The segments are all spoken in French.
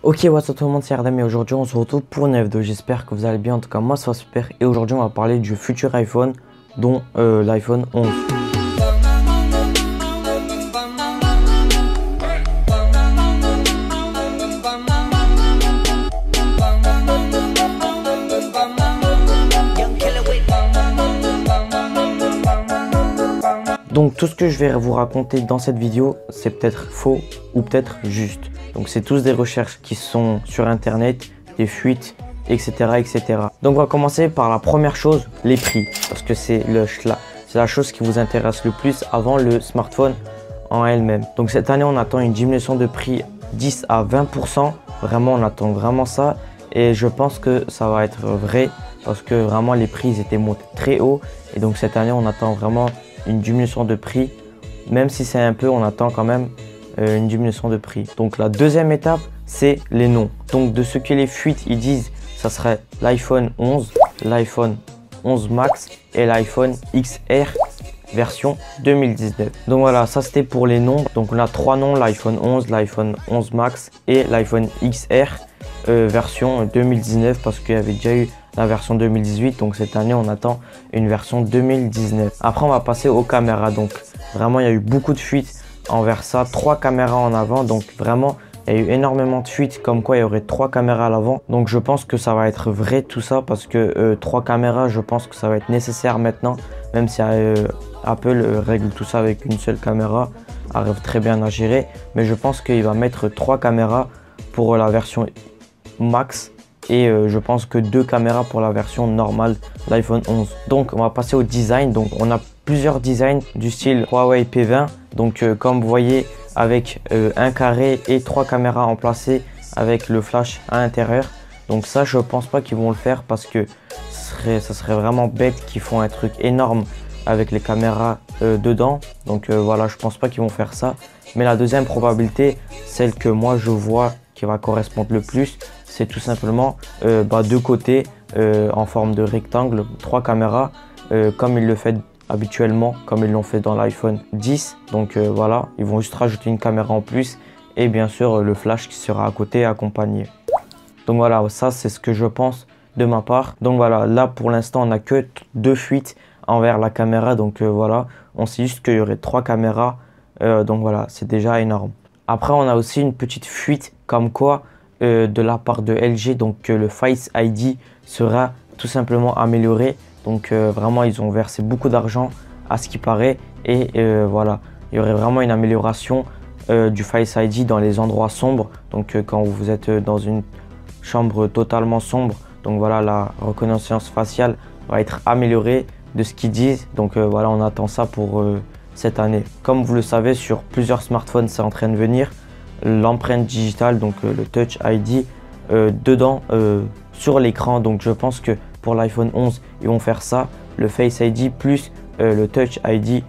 Ok, what's up tout le monde, c'est Ardem et aujourd'hui on se retrouve pour une vidéo. J'espère que vous allez bien, en tout cas moi ça va super. Et aujourd'hui on va parler du futur iPhone, dont l'iPhone 11. Donc tout ce que je vais vous raconter dans cette vidéo, c'est peut-être faux ou peut-être juste. Donc c'est tous des recherches qui sont sur internet, des fuites, etc. etc. Donc on va commencer par la première chose, les prix. Parce que c'est la chose qui vous intéresse le plus avant le smartphone en elle-même. Donc cette année on attend une diminution de prix 10 à 20%. Vraiment on attend vraiment ça. Et je pense que ça va être vrai. Parce que vraiment les prix ils étaient montés très haut. Et donc cette année on attend vraiment une diminution de prix. Même si c'est un peu, on attend quand même une diminution de prix. Donc la deuxième étape, c'est les noms. Donc de ce que les fuites ils disent, ça serait l'iPhone 11, l'iPhone 11 Max et l'iPhone XR version 2019. Donc voilà, ça c'était pour les noms. Donc on a trois noms, l'iPhone 11, l'iPhone 11 Max et l'iPhone XR version 2019, parce qu'il y avait déjà eu la version 2018. Donc cette année on attend une version 2019. Après on va passer aux caméras. Donc vraiment il y a eu beaucoup de fuites envers ça, 3 caméras en avant. Donc vraiment il y a eu énormément de fuites comme quoi il y aurait 3 caméras à l'avant. Donc je pense que ça va être vrai tout ça, parce que 3 caméras, je pense que ça va être nécessaire maintenant. Même si Apple règle tout ça avec une seule caméra, arrive très bien à gérer. Mais je pense qu'il va mettre 3 caméras pour la version Max. Et je pense que 2 caméras pour la version normale l'iPhone 11. Donc on va passer au design. Donc on a plusieurs designs du style Huawei P20. Donc comme vous voyez, avec un carré et 3 caméras emplacées avec le flash à l'intérieur. Donc ça je pense pas qu'ils vont le faire, parce que ça serait vraiment bête qu'ils font un truc énorme avec les caméras dedans. Donc voilà, je pense pas qu'ils vont faire ça. Mais la deuxième probabilité, celle que moi je vois qui va correspondre le plus, c'est tout simplement deux côtés en forme de rectangle, 3 caméras, comme ils le font habituellement, comme ils l'ont fait dans l'iPhone 10. Donc voilà, ils vont juste rajouter une caméra en plus et bien sûr le flash qui sera à côté accompagné. Donc voilà, ça c'est ce que je pense de ma part. Donc voilà, là pour l'instant on n'a que 2 fuites envers la caméra. Donc voilà, on sait juste qu'il y aurait 3 caméras. Donc voilà, c'est déjà énorme. Après on a aussi une petite fuite comme quoi de la part de LG, donc le Face ID sera tout simplement amélioré. Donc vraiment ils ont versé beaucoup d'argent à ce qui paraît. Et voilà, il y aurait vraiment une amélioration du Face ID dans les endroits sombres. Donc quand vous êtes dans une chambre totalement sombre, donc voilà, la reconnaissance faciale va être améliorée de ce qu'ils disent. Donc voilà, on attend ça pour cette année. Comme vous le savez, sur plusieurs smartphones c'est en train de venir l'empreinte digitale, donc le Touch ID dedans sur l'écran. Donc je pense que pour l'iPhone 11 ils vont faire ça, le Face ID plus le Touch ID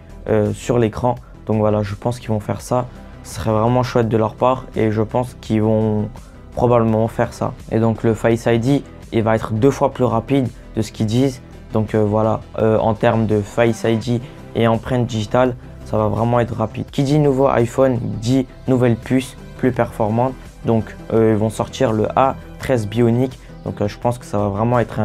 sur l'écran. Donc voilà, je pense qu'ils vont faire ça. Ce serait vraiment chouette de leur part et je pense qu'ils vont probablement faire ça. Et donc le Face ID il va être 2 fois plus rapide de ce qu'ils disent. Donc voilà, en termes de Face ID et empreinte digitale, ça va vraiment être rapide. Qui dit nouveau iPhone dit nouvelle puce plus performante. Donc ils vont sortir le A13 Bionic. Donc je pense que ça va vraiment être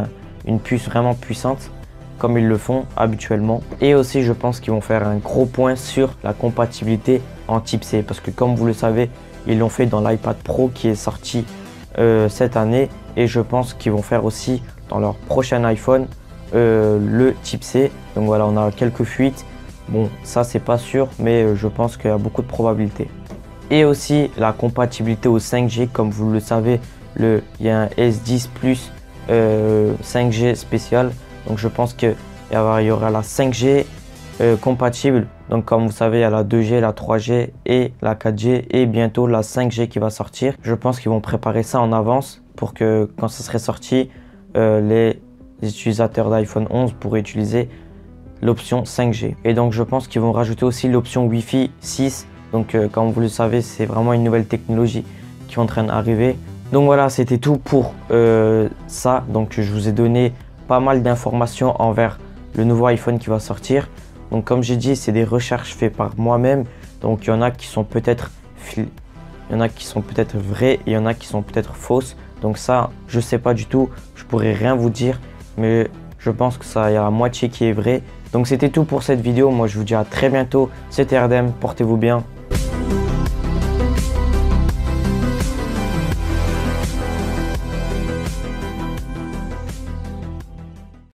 une puce vraiment puissante comme ils le font habituellement. Et aussi je pense qu'ils vont faire un gros point sur la compatibilité en type C, parce que comme vous le savez, ils l'ont fait dans l'iPad Pro qui est sorti cette année. Et je pense qu'ils vont faire aussi dans leur prochain iPhone le type C. Donc voilà, on a quelques fuites. Bon, ça c'est pas sûr, mais je pense qu'il y a beaucoup de probabilités. Et aussi la compatibilité au 5G, comme vous le savez, il y a un S10 Plus 5G spécial. Donc je pense qu'il y aura la 5G compatible. Donc comme vous savez, il y a la 2G, la 3G et la 4G et bientôt la 5G qui va sortir. Je pense qu'ils vont préparer ça en avance pour que quand ça serait sorti, les utilisateurs d'iPhone 11 pourraient utiliser l'option 5G. Et donc je pense qu'ils vont rajouter aussi l'option Wi-Fi 6. Donc comme vous le savez, c'est vraiment une nouvelle technologie qui est en train d'arriver. Donc voilà, c'était tout pour ça. Donc je vous ai donné pas mal d'informations envers le nouveau iPhone qui va sortir. Donc comme j'ai dit, c'est des recherches faites par moi-même. Donc il y en a qui sont peut-être Il y en a qui sont peut-être vraies et il y en a qui sont peut-être fausses. Donc ça, je sais pas du tout, je pourrais rien vous dire, mais je pense que ça, il y a la moitié qui est vrai. Donc c'était tout pour cette vidéo. Moi, je vous dis à très bientôt. C'était Erdem, portez-vous bien.